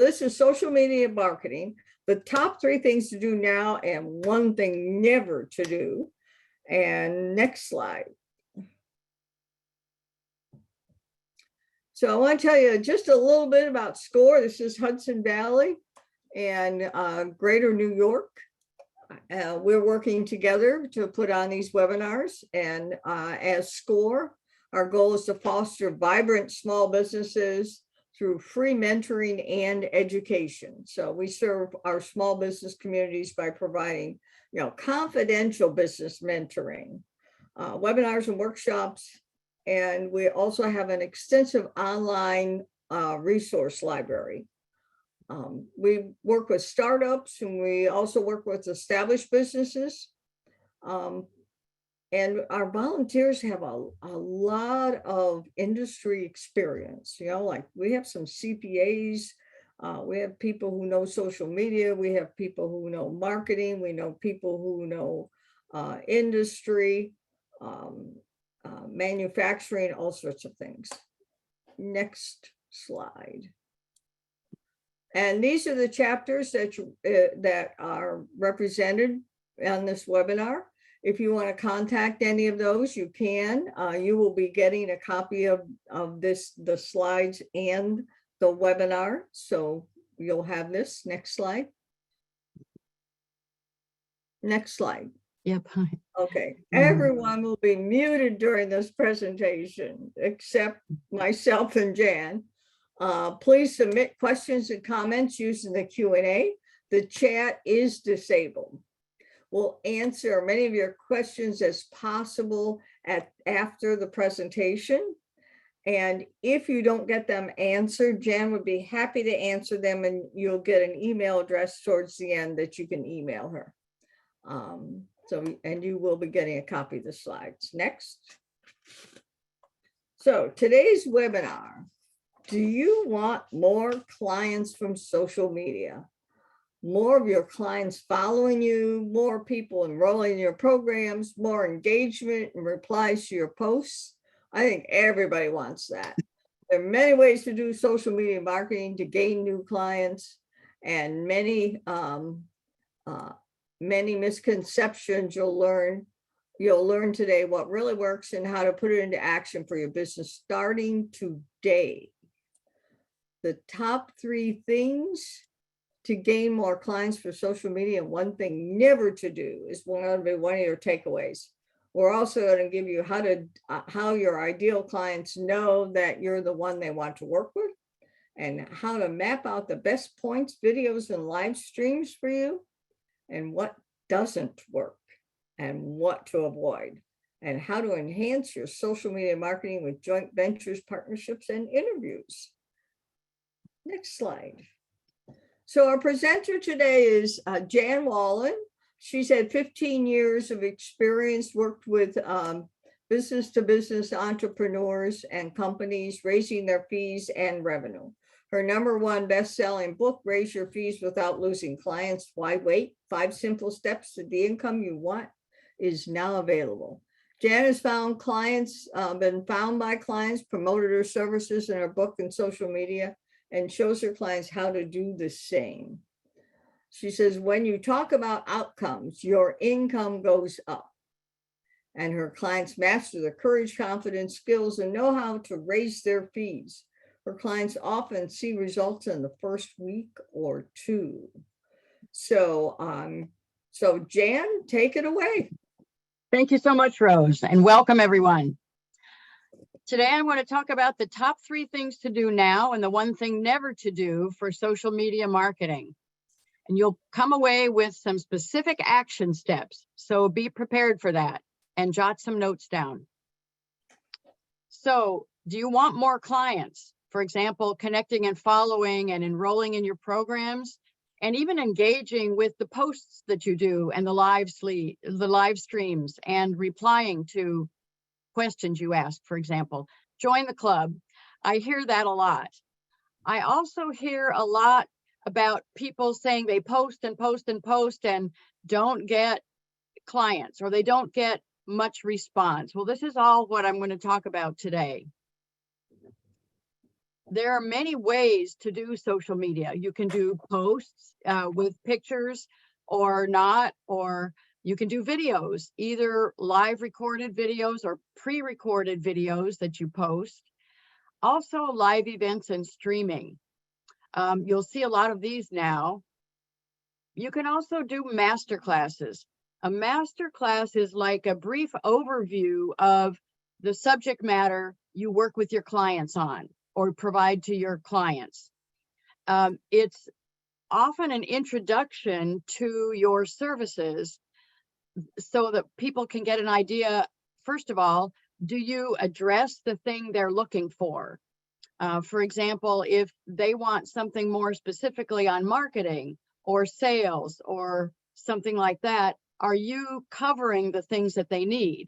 this is social media marketing, the top 3 things to do now and 1 thing never to do. And next slide. So I want to tell you just a little bit about SCORE. This is Hudson Valley and Greater New York. We're working together to put on these webinars. And as SCORE, our goal is to foster vibrant small businesses through free mentoring and education. So we serve our small business communities by providing, confidential business mentoring, webinars and workshops. And we also have an extensive online resource library. We work with startups, and we also work with established businesses. And our volunteers have a lot of industry experience, like we have some CPAs, we have people who know social media, we have people who know marketing, we know people who know industry, manufacturing, all sorts of things. Next slide. And these are the chapters that are represented on this webinar. If you want to contact any of those, you can. You will be getting a copy of the slides and the webinar. So you'll have this. Next slide. Next slide. Yep. Okay. Everyone will be muted during this presentation, except myself and Jan. Please submit questions and comments using the Q&A. The chat is disabled. We'll answer many of your questions as possible after the presentation. And if you don't get them answered, Jan would be happy to answer them, and you'll get an email address towards the end that you can email her. And you will be getting a copy of the slides. Next. So today's webinar, do you want more clients from social media? More of your clients following you, more people enrolling in your programs, more engagement and replies to your posts? I think everybody wants that. There are many ways to do social media marketing to gain new clients, and many misconceptions you'll learn. You'll learn today what really works and how to put it into action for your business starting today. The top 3 things to gain more clients for social media, and 1 thing never to do is going to be one of your takeaways. We're also going to give you how your ideal clients know that you're the one they want to work with, and how to map out the best points, videos, and live streams for you, and what doesn't work and what to avoid, and how to enhance your social media marketing with joint ventures, partnerships, and interviews. Next slide. So our presenter today is Jan Wallen. She's had 15 years of experience, worked with business-to-business entrepreneurs and companies, raising their fees and revenue. Her #1 best-selling book, Raise Your Fees Without Losing Clients, Why Wait? 5 Simple Steps to the Income You Want, is now available. Jan has been found by clients, promoted her services in her book and social media, and shows her clients how to do the same. She says, when you talk about outcomes, your income goes up. And her clients master the courage, confidence, skills, and know how to raise their fees. Her clients often see results in the first week or 2. So Jan, take it away. Thank you so much, Rose, and welcome everyone. Today, I want to talk about the top 3 things to do now and the 1 thing never to do for social media marketing. And you'll come away with some specific action steps. So be prepared for that and jot some notes down. So do you want more clients? For example, connecting and following and enrolling in your programs, and even engaging with the posts that you do and the live streams, and replying to questions you ask, for example. Join the club. I hear that a lot. I also hear a lot about people saying they post and post and post and don't get clients, or they don't get much response. Well, this is all what I'm going to talk about today. There are many ways to do social media. You can do posts with pictures or not, or you can do videos, either live recorded videos or pre-recorded videos that you post. Also live events and streaming. You'll see a lot of these now. You can also do master classes. A master class is like a brief overview of the subject matter you work with your clients on or provide to your clients. It's often an introduction to your services so that people can get an idea. First of all, do you address the thing they're looking for? For example, if they want something more specifically on marketing or sales or something like that, are you covering the things that they need?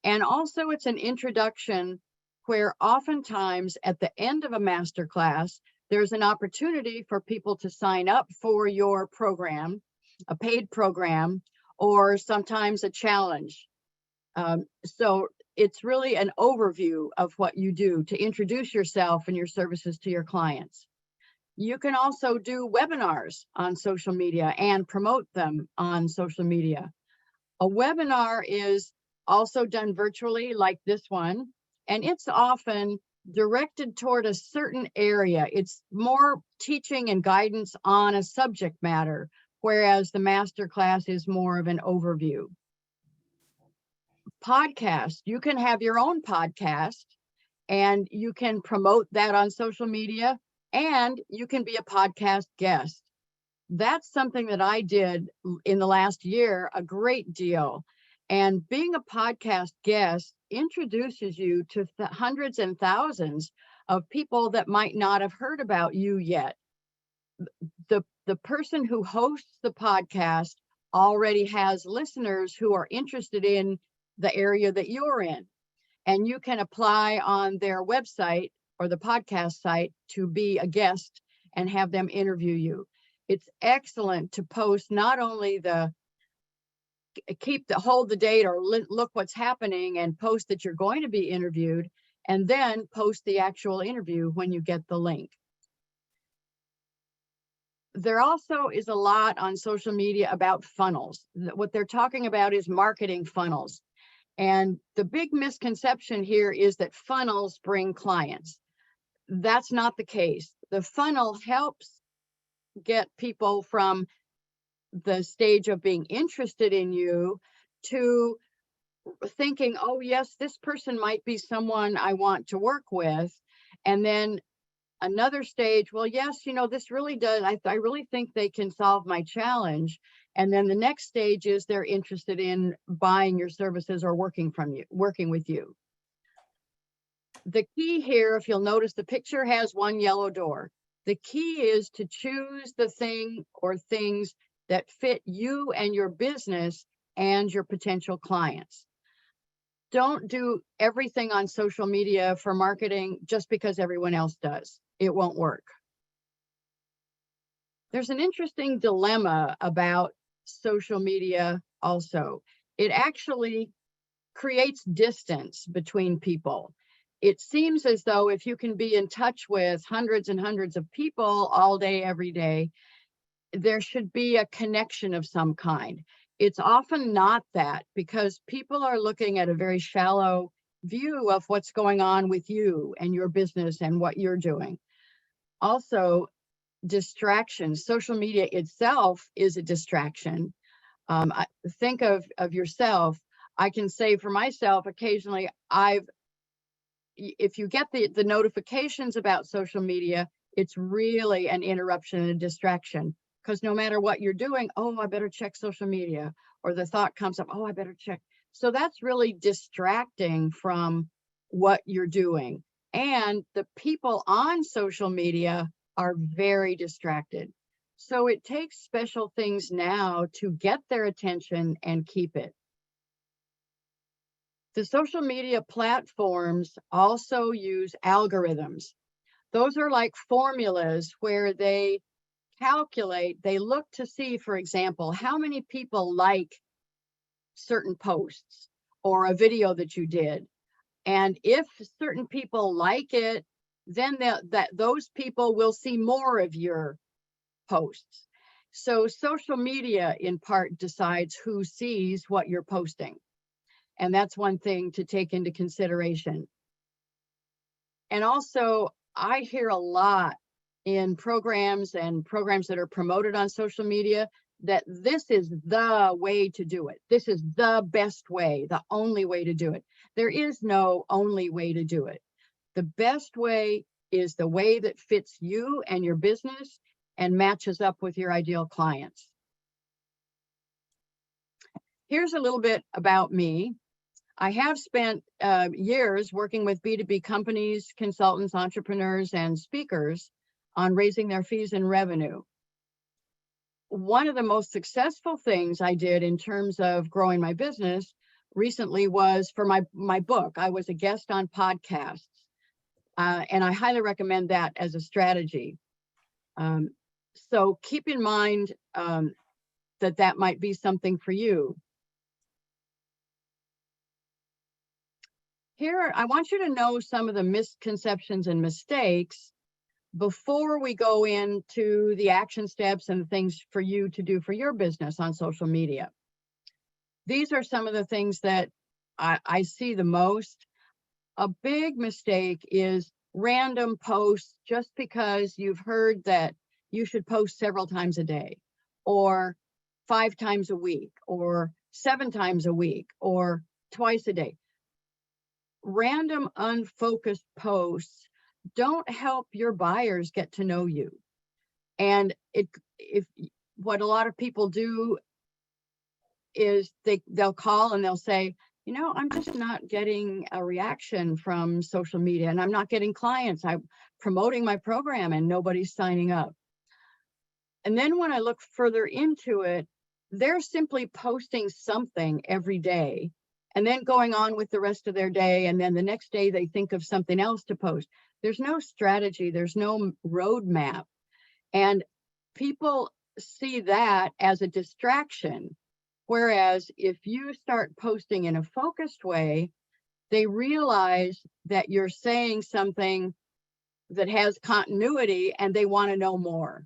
And also it's an introduction where oftentimes at the end of a master class, there's an opportunity for people to sign up for your program, a paid program, or sometimes a challenge. So it's really an overview of what you do to introduce yourself and your services to your clients. You can also do webinars on social media and promote them on social media. A webinar is also done virtually like this one, and it's often directed toward a certain area. It's more teaching and guidance on a subject matter, whereas the master class is more of an overview. Podcast, you can have your own podcast and you can promote that on social media, and you can be a podcast guest. That's something that I did in the last year a great deal. And being a podcast guest introduces you to hundreds and thousands of people that might not have heard about you yet. The person who hosts the podcast already has listeners who are interested in the area that you're in. And you can apply on their website or the podcast site to be a guest and have them interview you. It's excellent to post not only hold the date or look what's happening and post that you're going to be interviewed, and then post the actual interview when you get the link. There also is a lot on social media about funnels. What they're talking about is marketing funnels. And the big misconception here is that funnels bring clients. That's not the case. The funnel helps get people from the stage of being interested in you to thinking, oh yes, this person might be someone I want to work with. And then another stage, well, yes, this really does, I really think they can solve my challenge. And then the next stage is they're interested in buying your services or working with you. The key here, if you'll notice, the picture has one yellow door. The key is to choose the thing or things that fit you and your business and your potential clients. Don't do everything on social media for marketing just because everyone else does. It won't work. There's an interesting dilemma about social media also. It actually creates distance between people. It seems as though if you can be in touch with hundreds and hundreds of people all day, every day, there should be a connection of some kind. It's often not that, because people are looking at a very shallow view of what's going on with you and your business and what you're doing. Also, distractions. Social media itself is a distraction. Think of yourself. I can say for myself, occasionally, if you get the notifications about social media, it's really an interruption and a distraction, because no matter what you're doing, oh, I better check social media, or the thought comes up, oh, I better check. So that's really distracting from what you're doing. And the people on social media are very distracted. So it takes special things now to get their attention and keep it. The social media platforms also use algorithms. Those are like formulas where they look to see, for example, how many people like certain posts or a video that you did. And if certain people like it, then those people will see more of your posts. So social media in part decides who sees what you're posting. And that's one thing to take into consideration. And also, I hear a lot in programs and programs that are promoted on social media that this is the way to do it. This is the best way, the only way to do it. There is no only way to do it. The best way is the way that fits you and your business and matches up with your ideal clients. Here's a little bit about me. I have spent years working with B2B companies, consultants, entrepreneurs, and speakers on raising their fees and revenue. One of the most successful things I did in terms of growing my business recently was for my book. I was a guest on podcasts, and I highly recommend that as a strategy. So keep in mind that might be something for you. Here, I want you to know some of the misconceptions and mistakes before we go into the action steps and things for you to do for your business on social media. These are some of the things that I see the most. A big mistake is random posts just because you've heard that you should post several times a day, or 5 times a week, or 7 times a week, or twice a day. Random, unfocused posts don't help your buyers get to know you. And if what a lot of people do is they'll call and they'll say, I'm just not getting a reaction from social media, and I'm not getting clients. I'm promoting my program and nobody's signing up. And then when I look further into it, they're simply posting something every day and then going on with the rest of their day. And then the next day they think of something else to post. There's no strategy. There's no roadmap. And people see that as a distraction. Whereas if you start posting in a focused way, they realize that you're saying something that has continuity and they want to know more.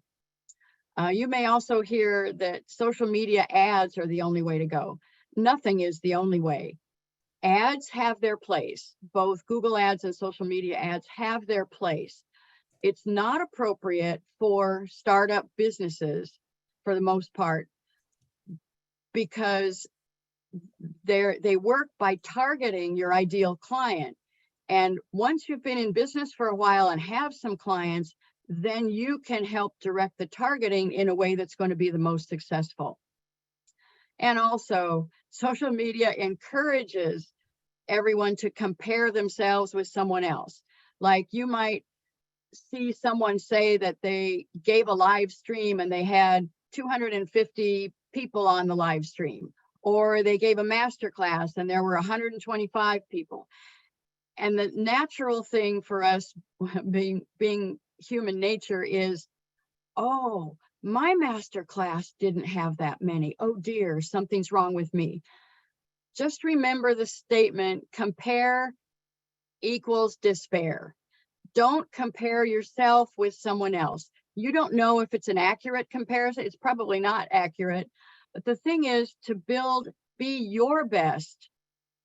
You may also hear that social media ads are the only way to go. Nothing is the only way. Ads have their place. Both Google ads and social media ads have their place. It's not appropriate for startup businesses for the most part, because they work by targeting your ideal client. And once you've been in business for a while and have some clients, then you can help direct the targeting in a way that's going to be the most successful. And also, social media encourages everyone to compare themselves with someone else. Like you might see someone say that they gave a live stream and they had 250 people on the live stream, or they gave a master class and there were 125 people. And the natural thing for us being human nature is, oh, my master class didn't have that many. Oh dear, something's wrong with me. Just remember the statement, compare equals despair. Don't compare yourself with someone else. You don't know if it's an accurate comparison. It's probably not accurate. But the thing is to be your best,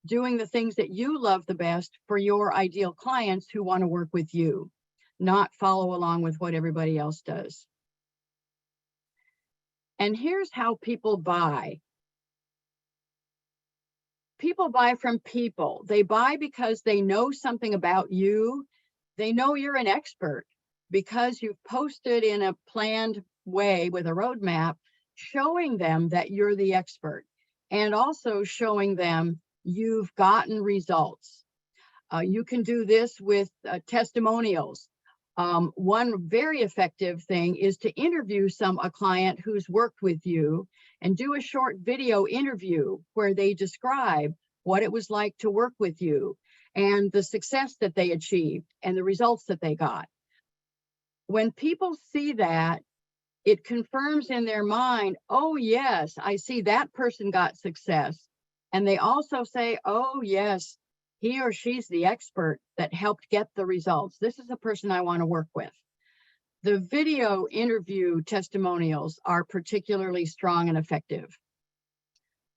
doing the things that you love the best for your ideal clients who want to work with you, not follow along with what everybody else does. And here's how people buy. People buy from people. They buy because they know something about you. They know you're an expert because you've posted in a planned way with a roadmap, showing them that you're the expert, and also showing them you've gotten results. You can do this with testimonials. One very effective thing is to interview a client who's worked with you and do a short video interview where they describe what it was like to work with you and the success that they achieved and the results that they got. When people see that, it confirms in their mind, oh yes, I see that person got success. And they also say, oh yes, He or she's the expert that helped get the results. This is the person I want to work with. The video interview testimonials are particularly strong and effective.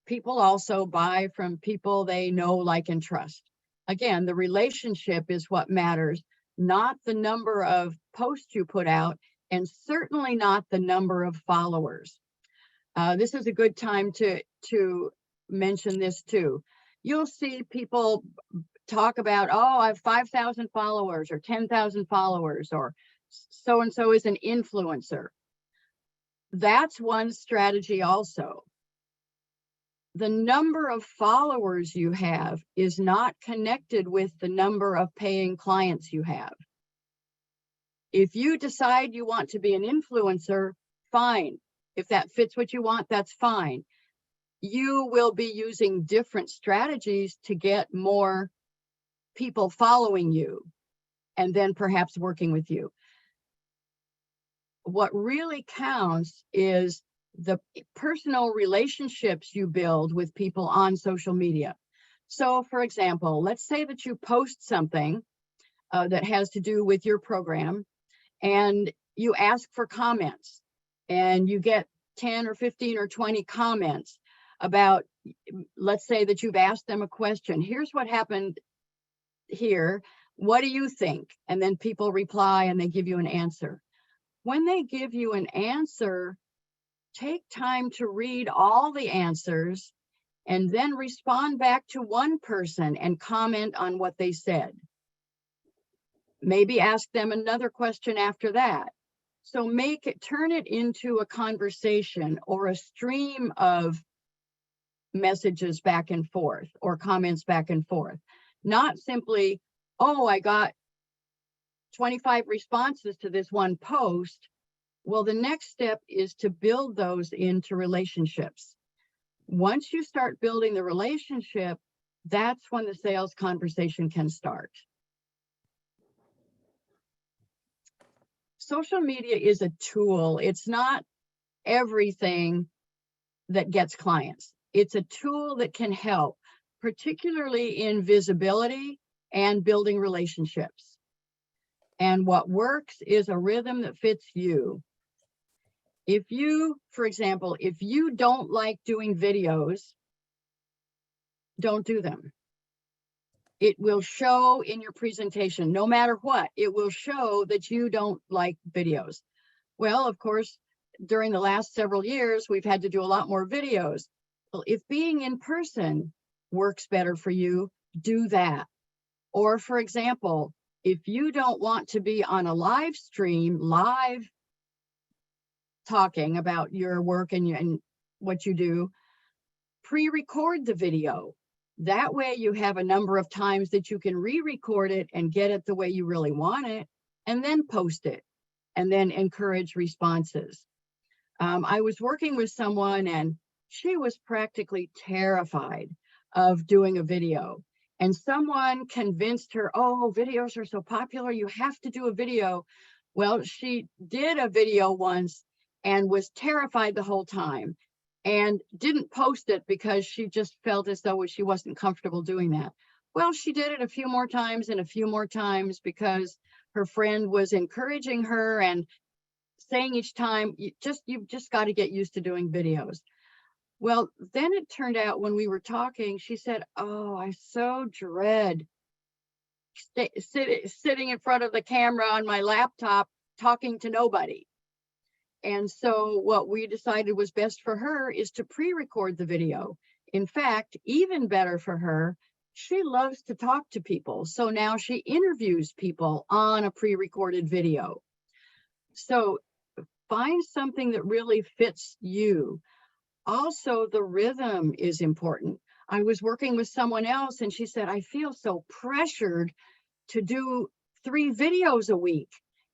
People also buy from people they know, like, and trust. Again, the relationship is what matters, not the number of posts you put out, and certainly not the number of followers. This is a good time to mention this too. You'll see people talk about, oh, I have 5,000 followers or 10,000 followers, or so-and-so is an influencer. That's one strategy also. The number of followers you have is not connected with the number of paying clients you have. If you decide you want to be an influencer, fine. If that fits what you want, that's fine. You will be using different strategies to get more people following you and then perhaps working with you. What really counts is the personal relationships you build with people on social media. So, for example, let's say that you post something that has to do with your program, and you ask for comments, and you get 10 or 15 or 20 comments about, let's say that you've asked them a question. Here's what happened here. What do you think? And then people reply and they give you an answer. When they give you an answer, take time to read all the answers and then respond back to one person and comment on what they said. Maybe ask them another question after that. So turn it into a conversation or a stream of messages back and forth or comments back and forth. Not simply, oh, I got 25 responses to this one post. Well, the next step is to build those into relationships. Once you start building the relationship, that's when the sales conversation can start. Social media is a tool. It's not everything that gets clients. It's a tool that can help, particularly in visibility and building relationships. And what works is a rhythm that fits you. If you, for example, if you don't like doing videos, don't do them. It will show in your presentation, no matter what, it will show that you don't like videos. Well, of course, during the last several years, we've had to do a lot more videos. Well, if being in person works better for you, do that. Or, for example, if you don't want to be on a live stream, live talking about your work and what you do, pre-record the video. That way you have a number of times that you can re-record it and get it the way you really want it, and then post it, and then encourage responses. I was working with someone and she was practically terrified of doing a video. And someone convinced her, oh, videos are so popular, you have to do a video. Well, she did a video once and was terrified the whole time and didn't post it because she just felt as though she wasn't comfortable doing that. Well, she did it a few more times and a few more times because her friend was encouraging her and saying each time, you've just got to get used to doing videos. Well, then it turned out when we were talking, she said, oh, I so dread sitting in front of the camera on my laptop talking to nobody. And so what we decided was best for her is to pre-record the video. In fact, even better for her, she loves to talk to people. So now she interviews people on a pre-recorded video. So find something that really fits you. Also, the rhythm is important. I was working with someone else and she said, I feel so pressured to do 3 videos a week.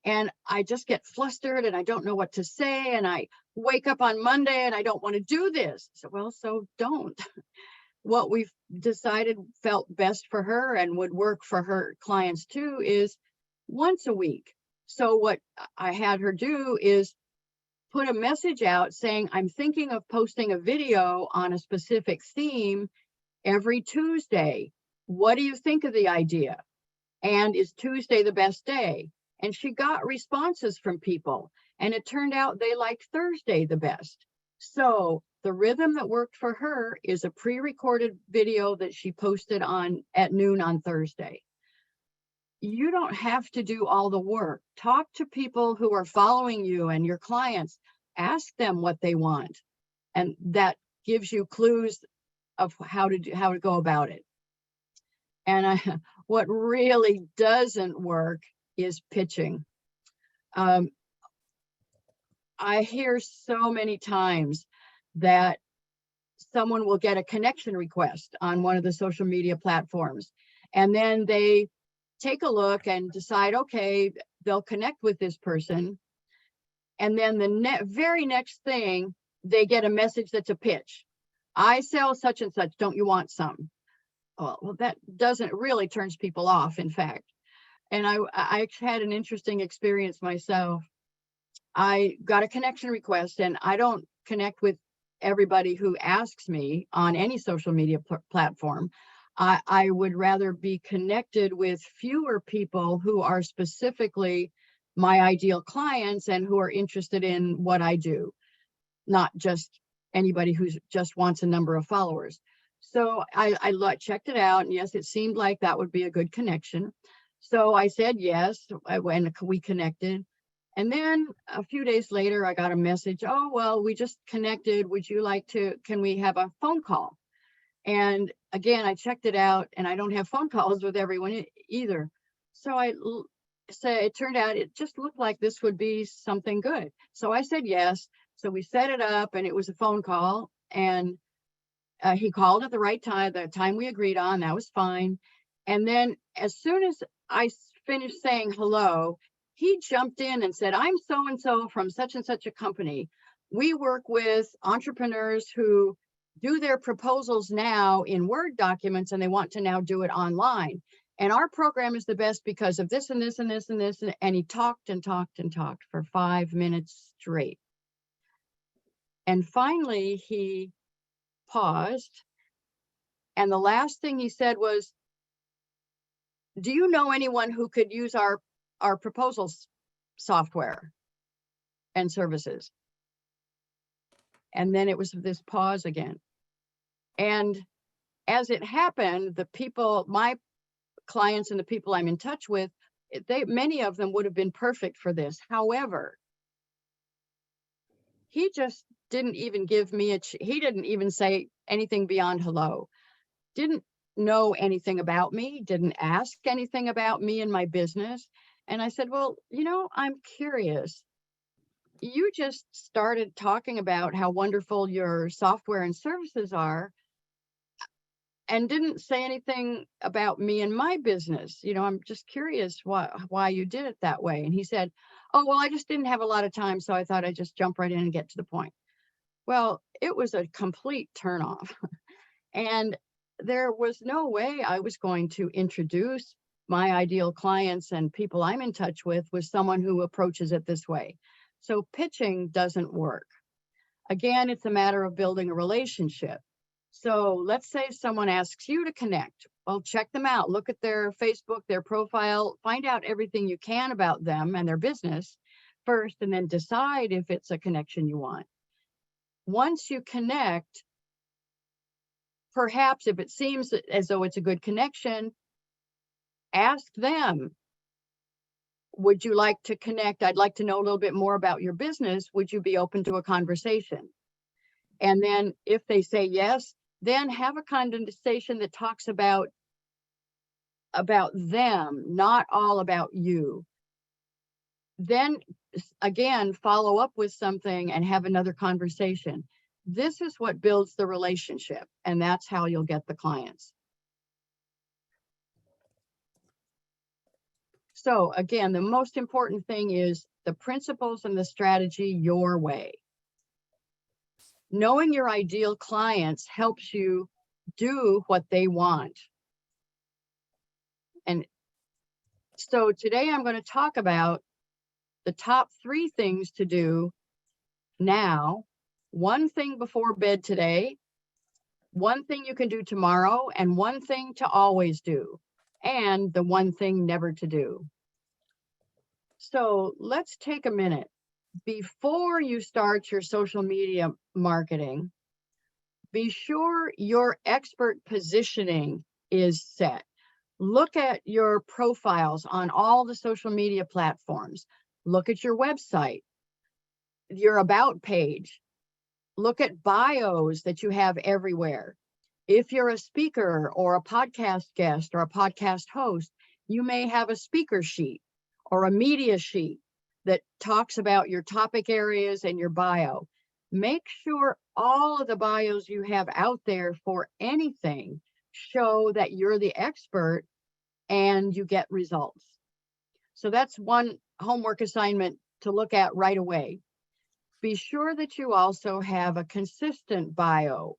And I just get flustered and I don't know what to say. And I wake up on Monday and I don't want to do this. So, well, so don't. What we've decided felt best for her and would work for her clients too is once a week. So what I had her do is put a message out saying, I'm thinking of posting a video on a specific theme every Tuesday. What do you think of the idea? And is Tuesday the best day? And she got responses from people, and it turned out they liked Thursday the best. So the rhythm that worked for her is a pre-recorded video that she posted on at noon on Thursday. You don't have to do all the work. Talk to people who are following you and your clients. Ask them what they want, and that gives you clues of how to go about it. And what really doesn't work is pitching. I hear so many times that someone will get a connection request on one of the social media platforms, and then they take a look and decide, okay, they'll connect with this person. And then the very next thing, they get a message that's a pitch. I sell such and such, don't you want some? Well, that doesn't really turns people off, in fact. And I had an interesting experience myself. I got a connection request, and I don't connect with everybody who asks me on any social media platform. I would rather be connected with fewer people who are specifically my ideal clients and who are interested in what I do, not just anybody who just wants a number of followers. So I checked it out, and yes, it seemed like that would be a good connection. So I said yes, and we connected. And then a few days later, I got a message, oh, well, we just connected. Would you like to, can we have a phone call? And again, I checked it out, and I don't have phone calls with everyone either. So it turned out it just looked like this would be something good. So I said yes. So we set it up, and it was a phone call, and he called at the right time, the time we agreed on. That was fine. And then as soon as I finished saying hello, he jumped in and said, I'm so-and-so from such and such a company. We work with entrepreneurs who do their proposals now in Word documents, and they want to now do it online. And our program is the best because of this and this and this and this. And he talked and talked and talked for 5 minutes straight. And finally, he paused. And the last thing he said was, do you know anyone who could use our proposals software and services? And then it was this pause again. And as it happened, the people, my clients and the people I'm in touch with, many of them would have been perfect for this. However, he just didn't even give me he didn't even say anything beyond hello. Didn't know anything about me, didn't ask anything about me and my business. And I said, well, I'm curious. You just started talking about how wonderful your software and services are, and didn't say anything about me and my business. I'm just curious why you did it that way. And he said, oh, well, I just didn't have a lot of time, so I thought I'd just jump right in and get to the point. Well, it was a complete turnoff. And there was no way I was going to introduce my ideal clients and people I'm in touch with someone who approaches it this way. So pitching doesn't work. Again, it's a matter of building a relationship. So let's say someone asks you to connect. Well, check them out. Look at their Facebook, their profile, find out everything you can about them and their business first, and then decide if it's a connection you want. Once you connect, perhaps if it seems as though it's a good connection, ask them, would you like to connect? I'd like to know a little bit more about your business. Would you be open to a conversation? And then if they say yes, then have a conversation that talks about them, not all about you. Then again, follow up with something and have another conversation. This is what builds the relationship, and that's how you'll get the clients. So again, the most important thing is the principles and the strategy your way. Knowing your ideal clients helps you do what they want. And so today I'm going to talk about the top 3 things to do now, 1 thing before bed today, one thing you can do tomorrow, and one thing to always do, and the one thing never to do. So let's take a minute. Before you start your social media marketing, be sure your expert positioning is set. Look at your profiles on all the social media platforms. Look at your website, your about page. Look at bios that you have everywhere. If you're a speaker or a podcast guest or a podcast host, you may have a speaker sheet or a media sheet that talks about your topic areas and your bio. Make sure all of the bios you have out there for anything show that you're the expert and you get results. So that's one homework assignment to look at right away. Be sure that you also have a consistent bio.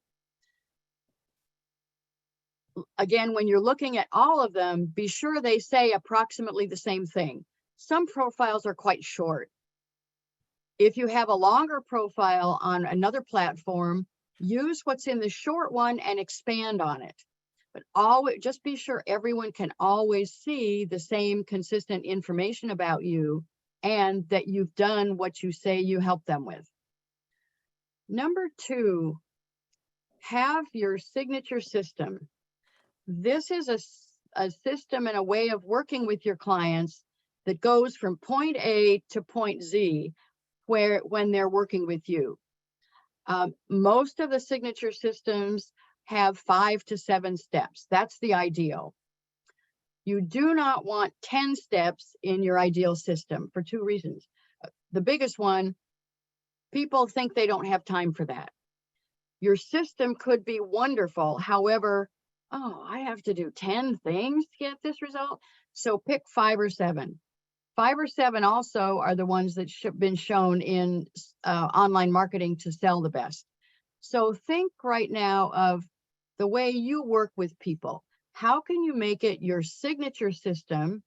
Again, when you're looking at all of them, be sure they say approximately the same thing. Some profiles are quite short. If you have a longer profile on another platform, use what's in the short one and expand on it. But always just be sure everyone can always see the same consistent information about you and that you've done what you say you help them with. Number 2, have your signature system. This is a system and a way of working with your clients that goes from point A to point Z when they're working with you. Most of the signature systems have 5 to 7 steps. That's the ideal. You do not want 10 steps in your ideal system for 2 reasons. The biggest one, people think they don't have time for that. Your system could be wonderful. However, I have to do 10 things to get this result. So pick 5 or 7. 5 or 7 also are the ones that have been shown in online marketing to sell the best. So think right now of the way you work with people. How can you make it your signature system,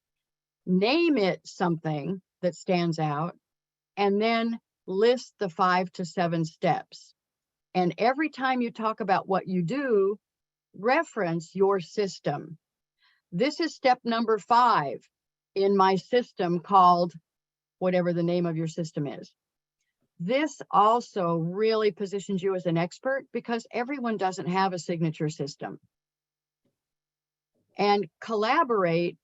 name it something that stands out, and then list the 5 to 7 steps. And every time you talk about what you do, reference your system. This is step number 5 in my system called whatever the name of your system is. This also really positions you as an expert because everyone doesn't have a signature system. And collaborate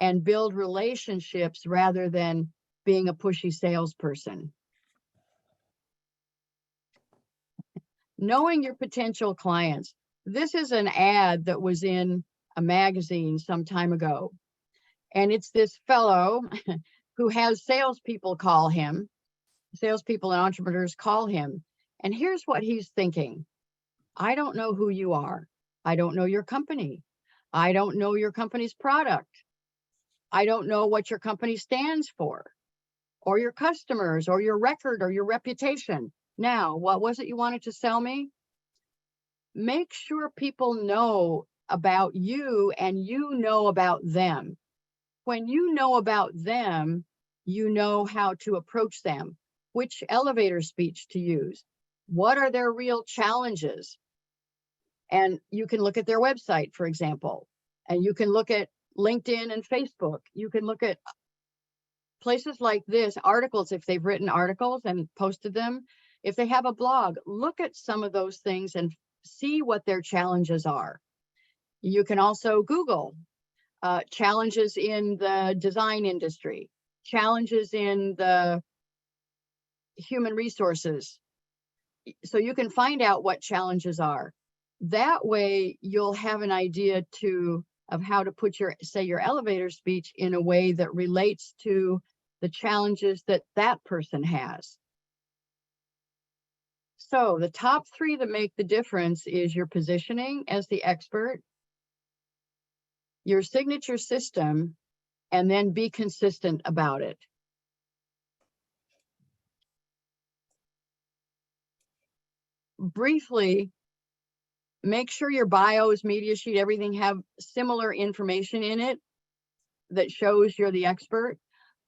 and build relationships rather than being a pushy salesperson. Knowing your potential clients. This is an ad that was in a magazine some time ago. And it's this fellow who has salespeople call him. Salespeople and entrepreneurs call him. And here's what he's thinking. I don't know who you are. I don't know your company. I don't know your company's product. I don't know what your company stands for, or your customers, or your record, or your reputation. Now, what was it you wanted to sell me? Make sure people know about you and you know about them. When you know about them, you know how to approach them, which elevator speech to use. What are their real challenges? And you can look at their website, for example, and you can look at LinkedIn and Facebook. You can look at places like this, articles, if they've written articles and posted them. If they have a blog, look at some of those things and see what their challenges are. You can also Google challenges in the design industry, challenges in the human resources. So you can find out what challenges are. That way you'll have an idea of how to put your elevator speech in a way that relates to the challenges that person has. So the top 3 that make the difference is your positioning as the expert, your signature system, and then be consistent about it. Briefly, make sure your bios, media sheet, everything have similar information in it that shows you're the expert.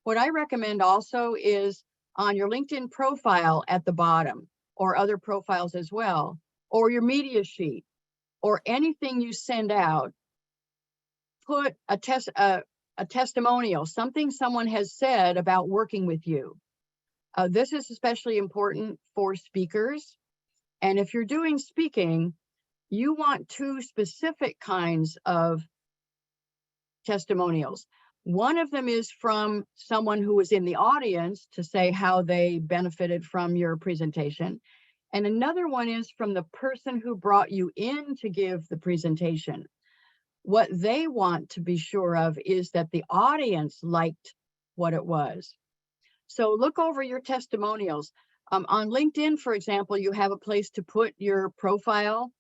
What I recommend also is on your LinkedIn profile at the bottom, or other profiles as well, or your media sheet, or anything you send out, put a testimonial, something someone has said about working with you. This is especially important for speakers. And if you're doing speaking, you want two specific kinds of testimonials. One of them is from someone who was in the audience to say how they benefited from your presentation. And another one is from the person who brought you in to give the presentation. What they want to be sure of is that the audience liked what it was. So look over your testimonials. On LinkedIn, for example, you have a place to put your profile,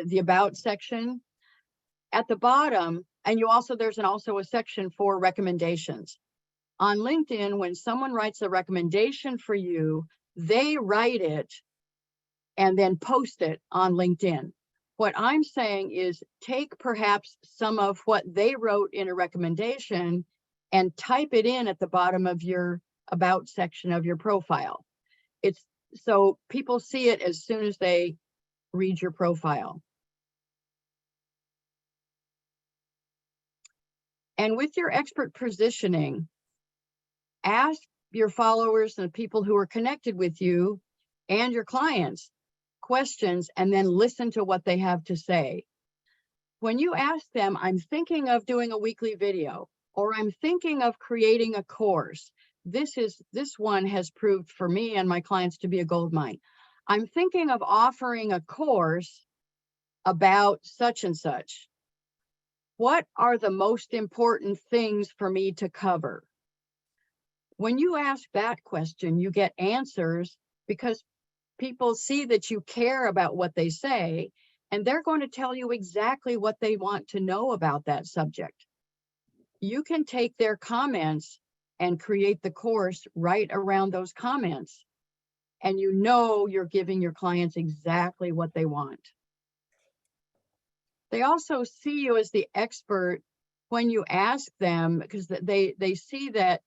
the About section. At the bottom, and there's also a section for recommendations. On LinkedIn, when someone writes a recommendation for you, they write it and then post it on LinkedIn. What I'm saying is take perhaps some of what they wrote in a recommendation and type it in at the bottom of your About section of your profile. It's so people see it as soon as they read your profile. And with your expert positioning, ask your followers and the people who are connected with you and your clients questions, and then listen to what they have to say. When you ask them, I'm thinking of doing a weekly video, or I'm thinking of creating a course. This one has proved for me and my clients to be a gold mine. I'm thinking of offering a course about such and such. What are the most important things for me to cover? When you ask that question, you get answers because people see that you care about what they say, and they're going to tell you exactly what they want to know about that subject. You can take their comments and create the course right around those comments, and you know you're giving your clients exactly what they want. They also see you as the expert when you ask them, because they see that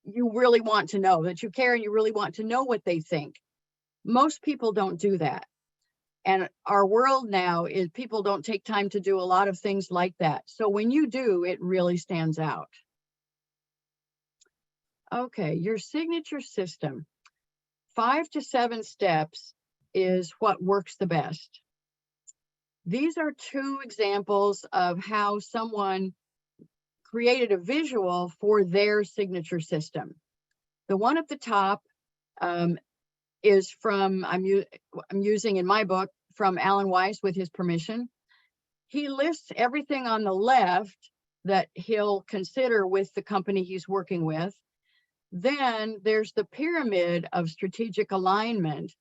you really want to know, that you care and you really want to know what they think. Most people don't do that. And our world now is people don't take time to do a lot of things like that. So when you do, it really stands out. Okay, your signature system. 5 to 7 steps is what works the best. These are 2 examples of how someone created a visual for their signature system. The one at the top is from, I'm using in my book, from Alan Weiss with his permission. He lists everything on the left that he'll consider with the company he's working with. Then there's the pyramid of strategic alignment,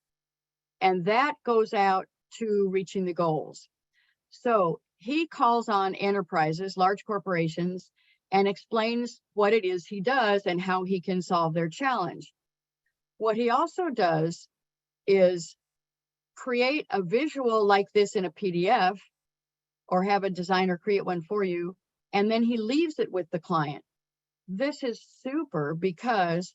and that goes out to reaching the goals. So he calls on enterprises, large corporations, and explains what it is he does and how he can solve their challenge. What he also does is create a visual like this in a PDF, or have a designer create one for you, and then he leaves it with the client. This is super because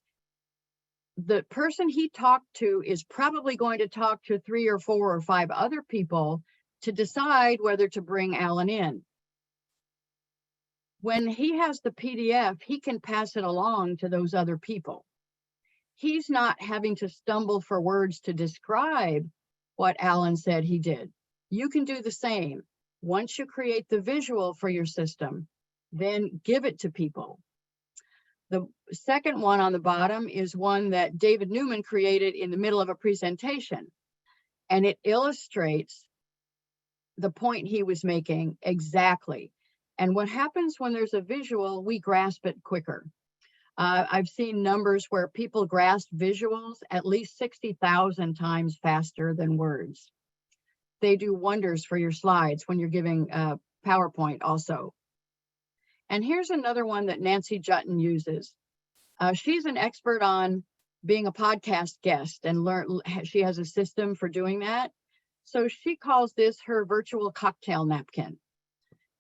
the person he talked to is probably going to talk to 3 or 4 or 5 other people to decide whether to bring Alan in. When he has the PDF, he can pass it along to those other people. He's not having to stumble for words to describe what Alan said he did. You can do the same. Once you create the visual for your system, then give it to people. The second one on the bottom is one that David Newman created in the middle of a presentation, and it illustrates the point he was making exactly. And what happens when there's a visual, we grasp it quicker. I've seen numbers where people grasp visuals at least 60,000 times faster than words. They do wonders for your slides when you're giving PowerPoint also. And here's another one that Nancy Jutton uses. She's an expert on being a podcast guest, and she has a system for doing that. So she calls this her virtual cocktail napkin.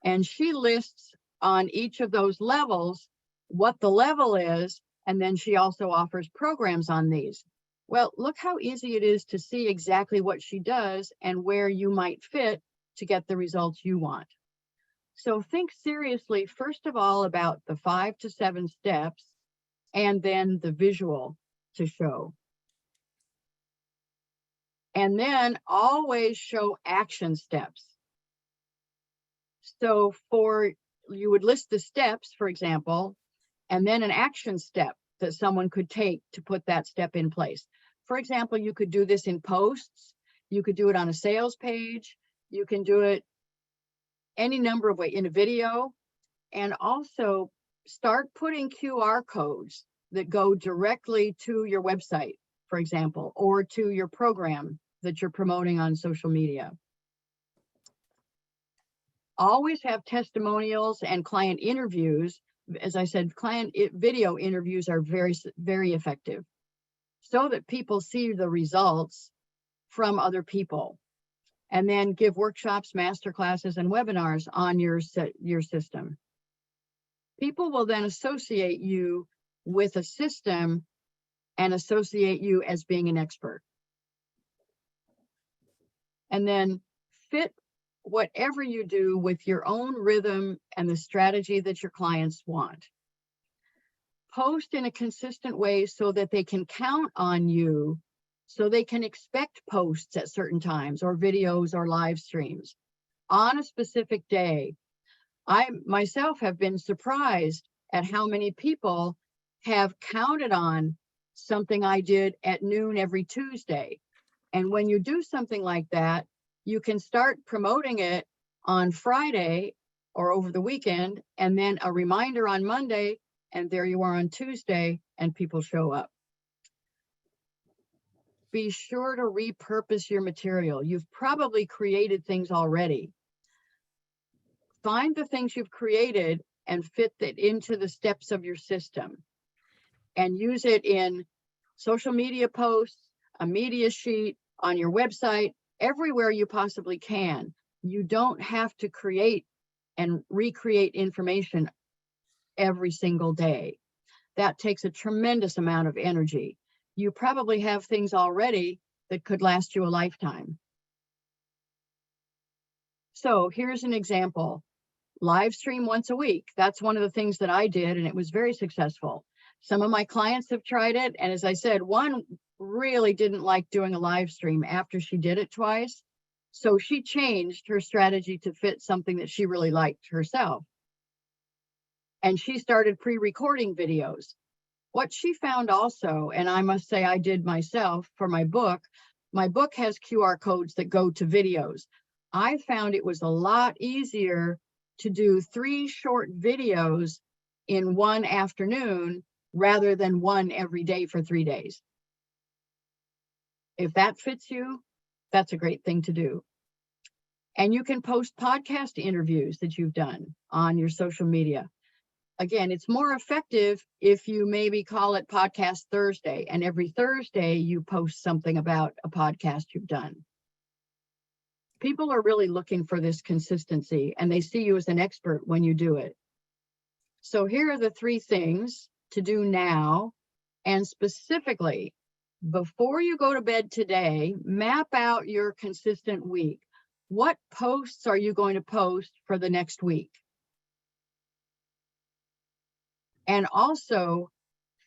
And she lists on each of those levels what the level is, and then she also offers programs on these. Well, look how easy it is to see exactly what she does and where you might fit to get the results you want. So think seriously, first of all, about the 5 to 7 steps and then the visual to show. And then always show action steps. So you would list the steps, for example, and then an action step that someone could take to put that step in place. For example, you could do this in posts, you could do it on a sales page, you can do it any number of ways in a video, and also start putting QR codes that go directly to your website, for example, or to your program that you're promoting on social media. Always have testimonials and client interviews. As I said, video interviews are very, very effective so that people see the results from other people. And then give workshops, master classes, and webinars on your system. People will then associate you with a system and associate you as being an expert. And then fit whatever you do with your own rhythm and the strategy that your clients want. Post in a consistent way so that they can count on you, so they can expect posts at certain times or videos or live streams on a specific day. I myself have been surprised at how many people have counted on something I did at noon every Tuesday. And when you do something like that, you can start promoting it on Friday or over the weekend, and then a reminder on Monday, and there you are on Tuesday, and people show up. Be sure to repurpose your material. You've probably created things already. Find the things you've created and fit it into the steps of your system, and use it in social media posts, a media sheet, on your website, everywhere you possibly can. You don't have to create and recreate information every single day. That takes a tremendous amount of energy. You probably have things already that could last you a lifetime. So here's an example. Live stream once a week. That's one of the things that I did, and it was very successful. Some of my clients have tried it, and as I said, one really didn't like doing a live stream after she did it twice. So she changed her strategy to fit something that she really liked herself. And she started pre-recording videos. What she found also, and I must say I did myself for my book has QR codes that go to videos. I found it was a lot easier to do 3 short videos in one afternoon rather than one every day for 3 days. If that fits you, that's a great thing to do. And you can post podcast interviews that you've done on your social media. Again, it's more effective if you maybe call it Podcast Thursday, and every Thursday you post something about a podcast you've done. People are really looking for this consistency, and they see you as an expert when you do it. So here are the 3 things to do now, and specifically, before you go to bed today, map out your consistent week. What posts are you going to post for the next week? And also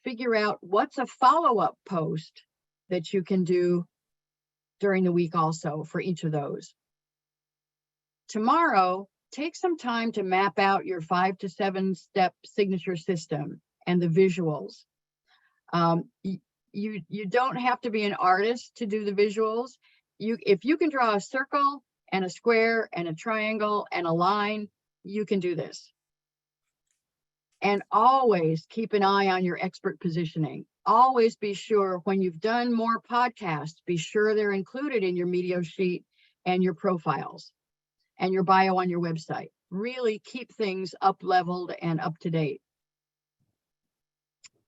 figure out what's a follow-up post that you can do during the week also for each of those. Tomorrow, take some time to map out your 5 to 7 step signature system and the visuals. You don't have to be an artist to do the visuals. If you can draw a circle and a square and a triangle and a line, you can do this. And always keep an eye on your expert positioning. Always be sure when you've done more podcasts, be sure they're included in your media sheet and your profiles and your bio on your website. Really keep things up-leveled and up-to-date.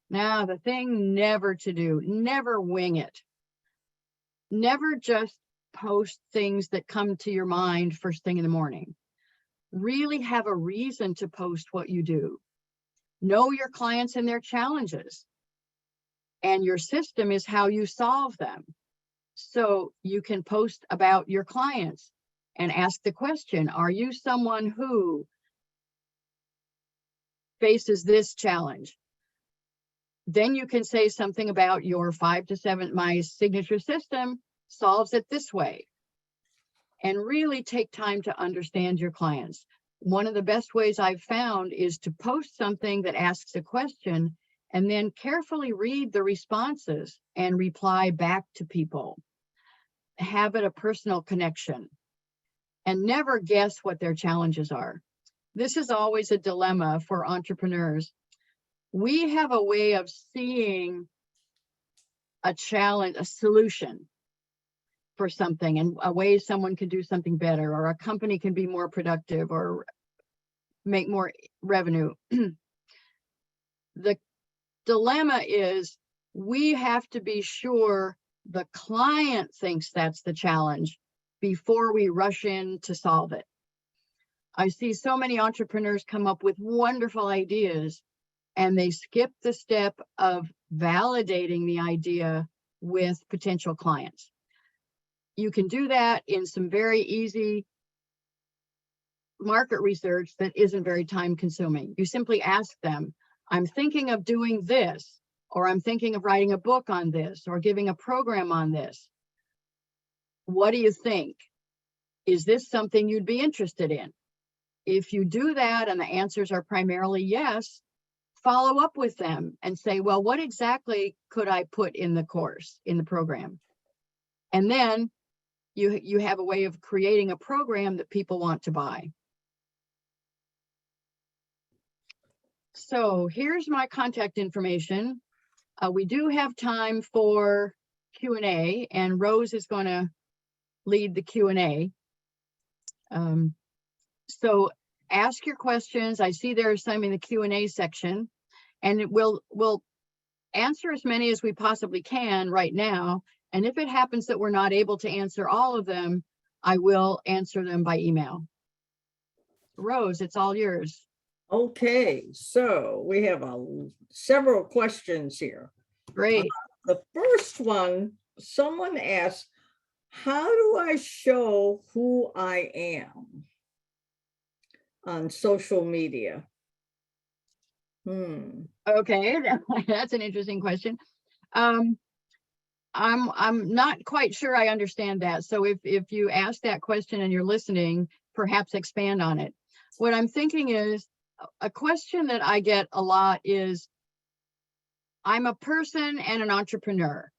Now, the thing never to do, never wing it. Never just post things that come to your mind first thing in the morning. Really have a reason to post what you do. Know your clients and their challenges. and your system is how you solve them. So you can post about your clients and ask the question, are you someone who faces this challenge? Then you can say something about your 5 to 7, my signature system solves it this way. And really take time to understand your clients. One of the best ways I've found is to post something that asks a question and then carefully read the responses and reply back to people. Have it a personal connection and never guess what their challenges are. This is always a dilemma for entrepreneurs. We have a way of seeing a challenge, a solution for something, and a way someone can do something better, or a company can be more productive or make more revenue. The dilemma is we have to be sure the client thinks that's the challenge before we rush in to solve it. I see so many entrepreneurs come up with wonderful ideas and they skip the step of validating the idea with potential clients. You can do that in some very easy market research that isn't very time consuming. You simply ask them, I'm thinking of doing this, or I'm thinking of writing a book on this, or giving a program on this. What do you think? Is this something you'd be interested in? If you do that and the answers are primarily yes, follow up with them and say, well, what exactly could I put in the course, in the program? And then you have a way of creating a program that people want to buy. So here's my contact information. We do have time for Q&A, and Rose is going to lead the Q&A. So ask your questions. I see there's some in the Q&A section, and we'll answer as many as we possibly can right now. And if it happens that we're not able to answer all of them, I will answer them by email. Rose, it's all yours. Okay, so we have several questions here. Great. The first one, someone asked, how do I show who I am on social media? Okay, that's an interesting question. I'm not quite sure I understand that. So if you ask that question and you're listening, perhaps expand on it. What I'm thinking is, a question that I get a lot is, I'm a person and an entrepreneur.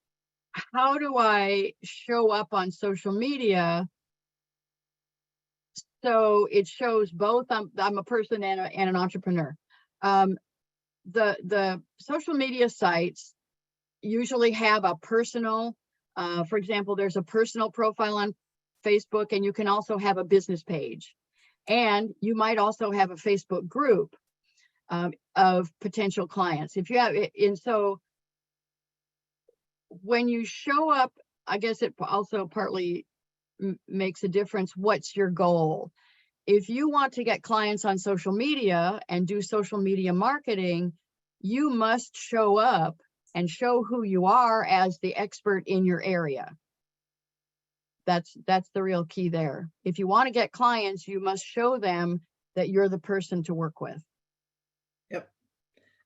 How do I show up on social media so it shows both I'm a person and an entrepreneur? The social media sites usually have a personal, for example, there's a personal profile on Facebook, and you can also have a business page. And you might also have a Facebook group of potential clients. If you have it, and so when you show up, I guess it also partly makes a difference. What's your goal? If you want to get clients on social media and do social media marketing, you must show up and show who you are as the expert in your area. That's the real key there. If you want to get clients, you must show them that you're the person to work with. Yep.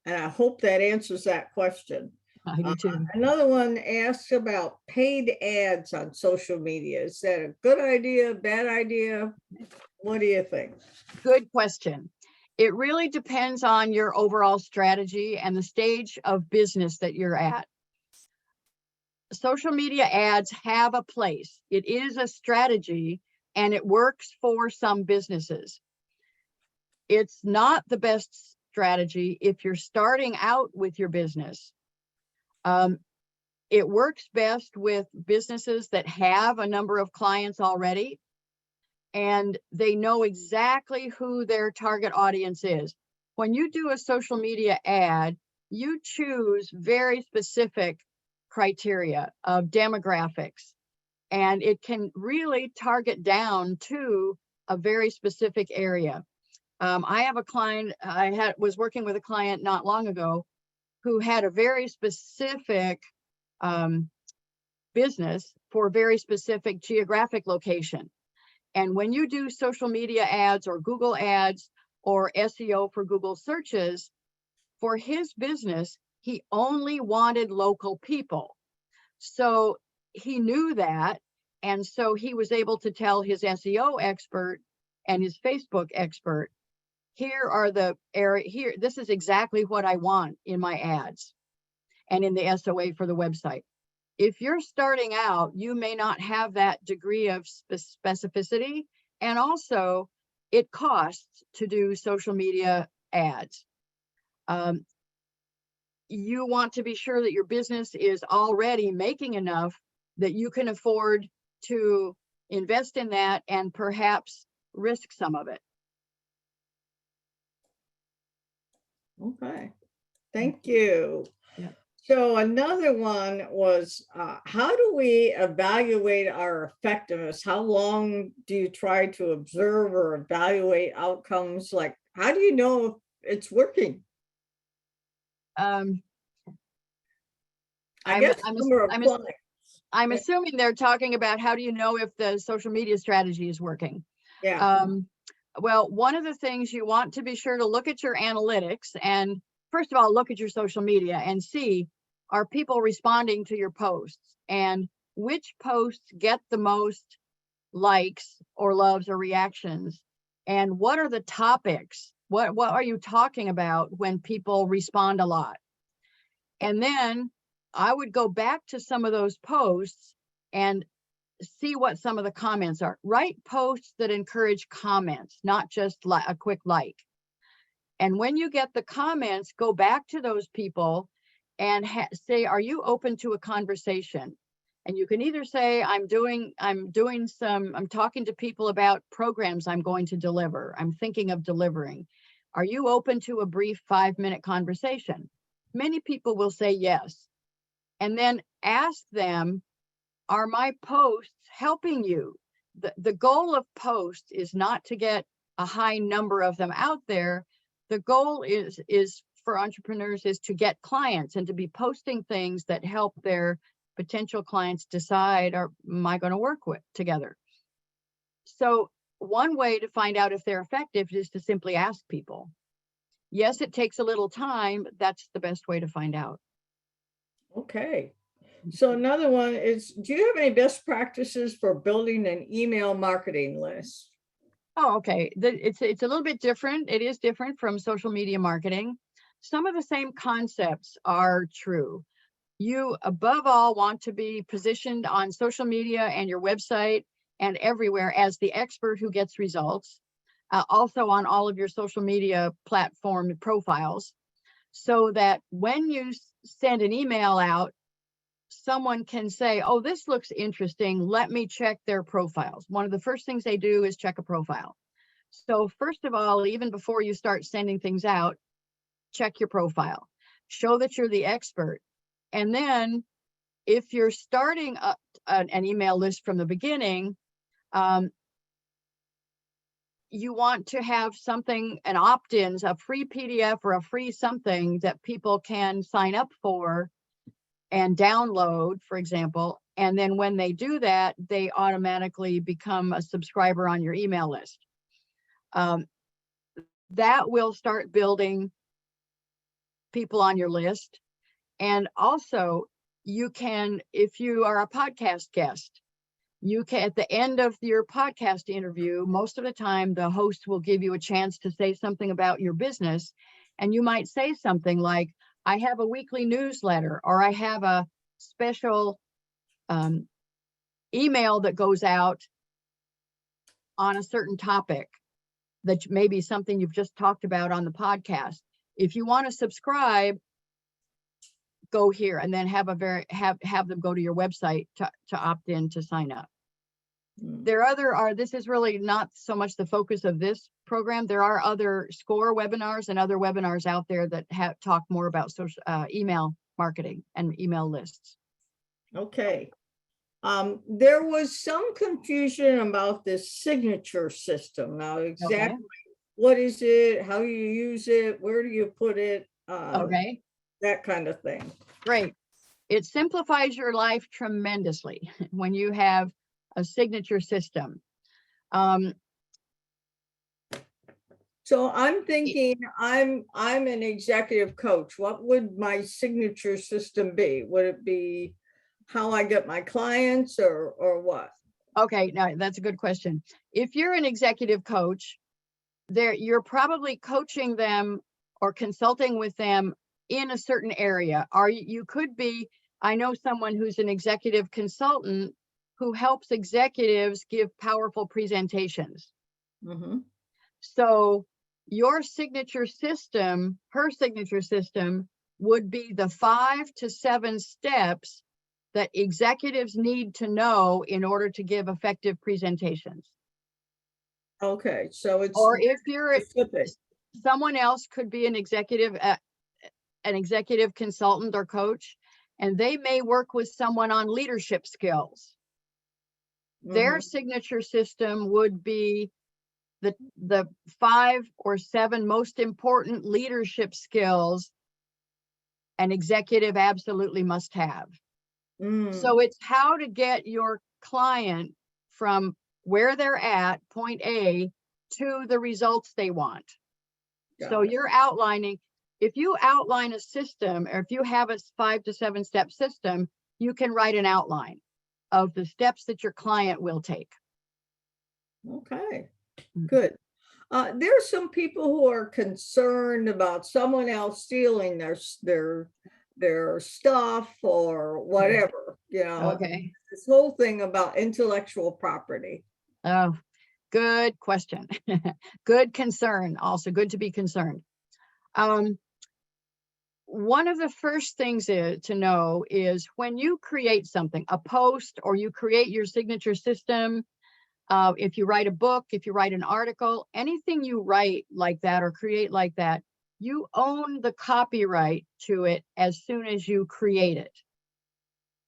And I hope that answers that question. I do too. Another one asks about paid ads on social media. Is that a good idea, bad idea? What do you think? Good question. It really depends on your overall strategy and the stage of business that you're at. Social media ads have a place. It is a strategy, and it works for some businesses. It's not the best strategy if you're starting out with your business. It works best with businesses that have a number of clients already, and they know exactly who their target audience is. When you do a social media ad, you choose very specific criteria of demographics, and it can really target down to a very specific area. I have a client, was working with a client not long ago who had a very specific business for a very specific geographic location. And when you do social media ads or Google ads or SEO for Google searches, for his business, he only wanted local people. So he knew that. And so he was able to tell his SEO expert and his Facebook expert, here are the area here. This is exactly what I want in my ads and in the SOA for the website. If you're starting out, you may not have that degree of specificity. And also it costs to do social media ads. You want to be sure that your business is already making enough that you can afford to invest in that and perhaps risk some of it. Okay, thank you. Yeah. So another one was, how do we evaluate our effectiveness? How long do you try to observe or evaluate outcomes? Like, how do you know if it's working? Um, I I'm, guess I'm, some are I'm, applying. I'm Yeah. assuming they're talking about how do you know if the social media strategy is working? Yeah. Well, one of the things you want to be sure to look at your analytics, and first of all, look at your social media and see, are people responding to your posts, and which posts get the most likes or loves or reactions, and what are the topics? What are you talking about when people respond a lot? And then I would go back to some of those posts and see what some of the comments are. Write posts that encourage comments, not just a quick like. And when you get the comments, go back to those people and say, are you open to a conversation? And you can either say, I'm talking to people about programs I'm going to deliver. I'm thinking of delivering. Are you open to a brief 5-minute conversation? Many people will say yes. And then ask them, are my posts helping you? The goal of posts is not to get a high number of them out there. The goal is for entrepreneurs is to get clients and to be posting things that help their potential clients decide, am I going to work with together? So one way to find out if they're effective is to simply ask people. Yes, it takes a little time. That's the best way to find out. Okay. So another one is, do you have any best practices for building an email marketing list? Oh, okay. It's a little bit different. It is different from social media marketing. Some of the same concepts are true. You, above all, want to be positioned on social media and your website and everywhere as the expert who gets results, also on all of your social media platform profiles, so that when you send an email out, someone can say, oh, this looks interesting. Let me check their profiles. One of the first things they do is check a profile. So first of all, even before you start sending things out, check your profile. Show that you're the expert. And then if you're starting an email list from the beginning, you want to have something, an opt-ins, a free PDF or a free something that people can sign up for and download, for example. And then when they do that, they automatically become a subscriber on your email list. That will start building people on your list. And also, you can, if you are a podcast guest, you can, at the end of your podcast interview, most of the time, the host will give you a chance to say something about your business. And you might say something like, I have a weekly newsletter, or I have a special email that goes out on a certain topic that may be something you've just talked about on the podcast. If you want to subscribe, go here, and then have them go to your website to opt in to sign up. This is really not so much the focus of this program. There are other SCORE webinars and other webinars out there that talk more about social email marketing and email lists. Okay. There was some confusion about this signature system. Now, exactly what is it? How you use it? Where do you put it? Okay. that kind of thing. Great. It simplifies your life tremendously when you have a signature system. So I'm thinking I'm an executive coach. What would my signature system be? Would it be how I get my clients or what? Okay, now that's a good question. If you're an executive coach, you're probably coaching them or consulting with them in a certain area. You could be, I know someone who's an executive consultant who helps executives give powerful presentations. Mm-hmm. So your signature system, her signature system, would be the 5 to 7 steps that executives need to know in order to give effective presentations. Okay, so it's Or if you're specific. someone else could be an executive consultant or coach, and they may work with someone on leadership skills. Their Mhm. signature system would be the 5 or 7 most important leadership skills an executive absolutely must have. So Mm, it's how to get your client from where they're at, point A, to the results they want. So got it. you're outlining, if you outline a system, or if you have a 5 to 7 step system, you can write an outline of the steps that your client will take. Okay, Mhm. good. There are some people who are concerned about someone else stealing their stuff or whatever, Okay. this whole thing about intellectual property. Oh, good question. Good concern. Also good to be concerned. One of the first things to know is when you create something, a post, or you create your signature system, if you write a book, if you write an article, anything you write like that or create like that, you own the copyright to it as soon as you create it.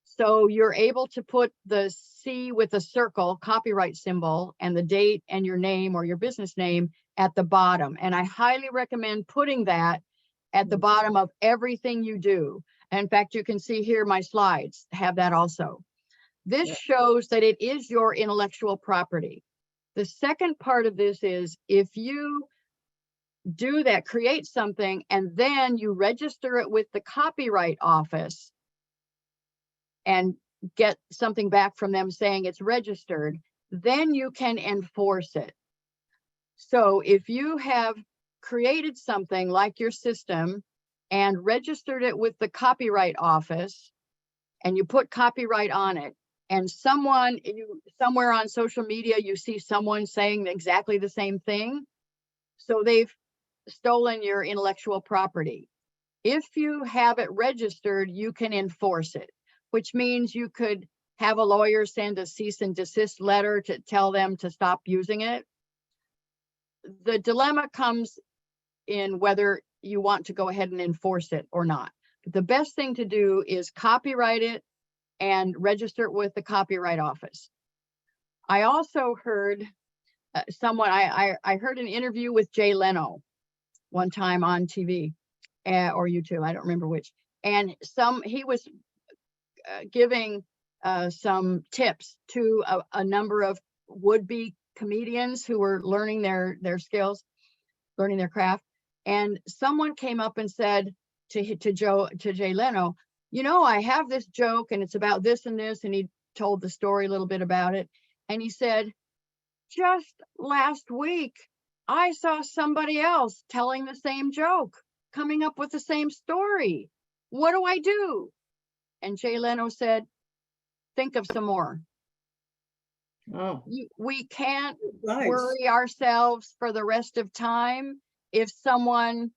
So you're able to put the C with a circle, copyright symbol, and the date and your name or your business name at the bottom. And I highly recommend putting that at the bottom of everything you do. In fact, you can see here my slides have that also. This Yeah. shows that it is your intellectual property. The second part of this is if you do that, create something, and then you register it with the Copyright Office and get something back from them saying it's registered, then you can enforce it. So if you have created something like your system and registered it with the Copyright Office, and you put copyright on it, and somewhere on social media, you see someone saying exactly the same thing, so they've stolen your intellectual property. If you have it registered, you can enforce it, which means you could have a lawyer send a cease and desist letter to tell them to stop using it. The dilemma comes in whether you want to go ahead and enforce it or not. But the best thing to do is copyright it and register it with the Copyright Office. I also heard I heard an interview with Jay Leno one time on TV or YouTube, I don't remember which. And he was giving some tips to a number of would-be comedians who were learning their skills, learning their craft. And someone came up and said to Jay Leno, I have this joke and it's about this and this. And he told the story a little bit about it. And he said, just last week, I saw somebody else telling the same joke, coming up with the same story. What do I do? And Jay Leno said, think of some more. Oh, We can't nice. worry ourselves for the rest of time if someone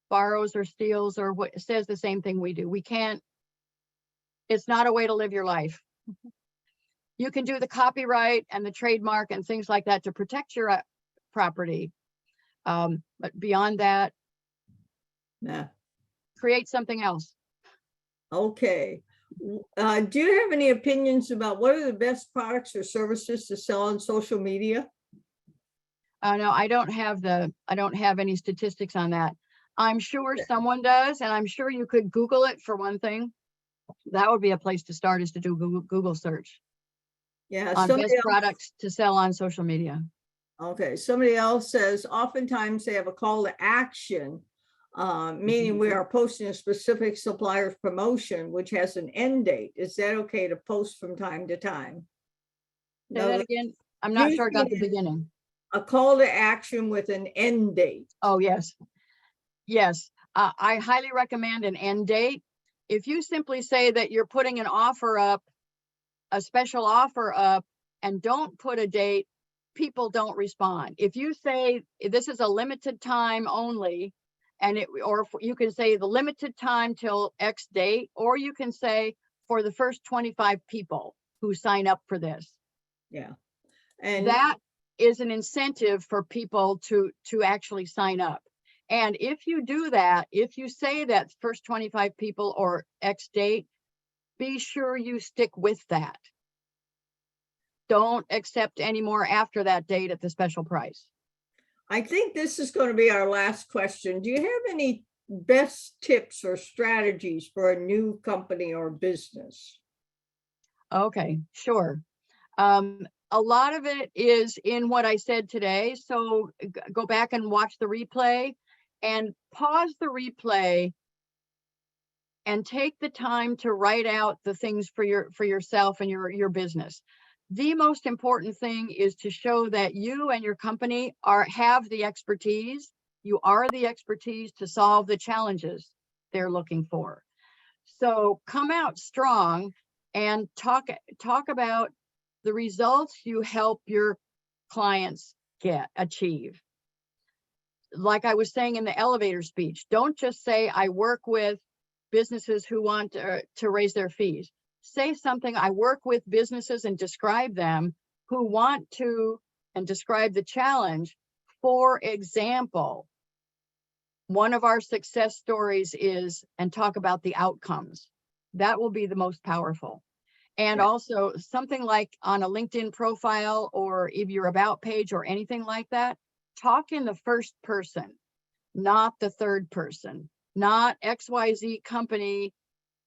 borrows or steals or says the same thing we do. We can't, it's not a way to live your life. You can do the copyright and the trademark and things like that to protect your property. But beyond that, Nah. create something else. Okay. Do you have any opinions about what are the best products or services to sell on social media? No, I don't have any statistics on that. I'm sure someone does, and I'm sure you could Google it for one thing. That would be a place to start, is to do Google search Yeah, on somebody best else, products to sell on social media. okay, somebody else says oftentimes they have a call to action, meaning we are posting a specific supplier's promotion, which has an end date. Is that okay to post from time to time? Say No, that again. I'm not sure I got the beginning. a call to action with an end date. Oh, yes. Yes. I highly recommend an end date. If you simply say that you're putting an offer up, a special offer up, and don't put a date, people don't respond. If you say this is a limited time only, you can say the limited time till X date, or you can say for the first 25 people who sign up for this. Yeah. And That is an incentive for people to actually sign up. And if you do that, if you say that first 25 people or X date, be sure you stick with that. Don't accept any more after that date at the special price. I think this is going to be our last question. Do you have any best tips or strategies for a new company or business? Okay, sure. A lot of it is in what I said today. So go back and watch the replay and pause the replay and take the time to write out the things for yourself and your business. The most important thing is to show that you and your company have the expertise. You are the expertise to solve the challenges they're looking for. So come out strong and talk about the results you help your clients achieve. Like I was saying in the elevator speech, don't just say I work with businesses who want to raise their fees. Say something, I work with businesses, and describe them who want to, and describe the challenge. For example, one of our success stories is, and talk about the outcomes. That will be the most powerful. And Yeah. also something like on a LinkedIn profile or if your about page or anything like that, talk in the first person, not the third person. Not XYZ company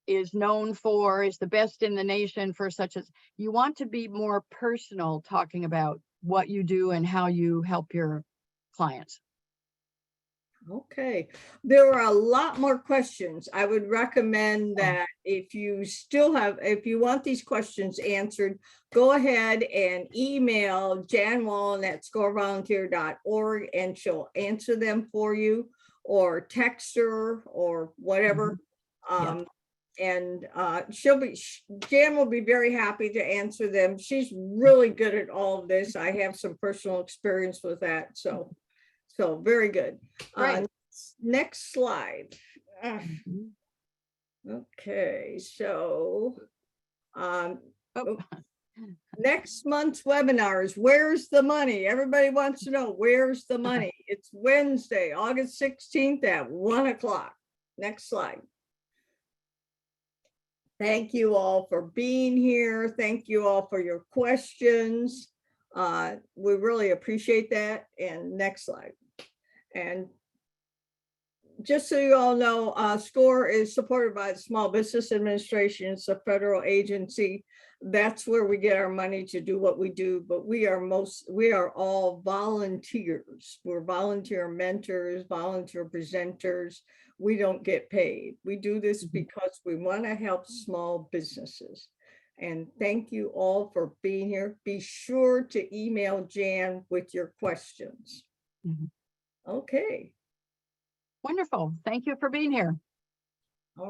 is the best in the nation for such as. You want to be more personal, talking about what you do and how you help your clients. Okay, there are a lot more questions. I would recommend that if you want these questions answered, go ahead and email Jan Wallen at scorevolunteer.org and she'll answer them for you, or text her or whatever. Yeah. And Jan will be very happy to answer them. She's really good at all of this. I have some personal experience with that. So very good. Great. Next slide. Mhm. Okay, so Oh, next month's webinar is Where's the Money? Everybody wants to know where's the money. It's Wednesday, August 16th at 1 o'clock. Next slide. Thank you all for being here. Thank you all for your questions. We really appreciate that. And next slide. And just so you all know, SCORE is supported by the Small Business Administration. It's a federal agency. That's where we get our money to do what we do, but we are all volunteers. We're volunteer mentors, volunteer presenters. We don't get paid. We do this because we want to help small businesses. And thank you all for being here. Be sure to email Jan with your questions. Mhm. Okay. Wonderful. Thank you for being here.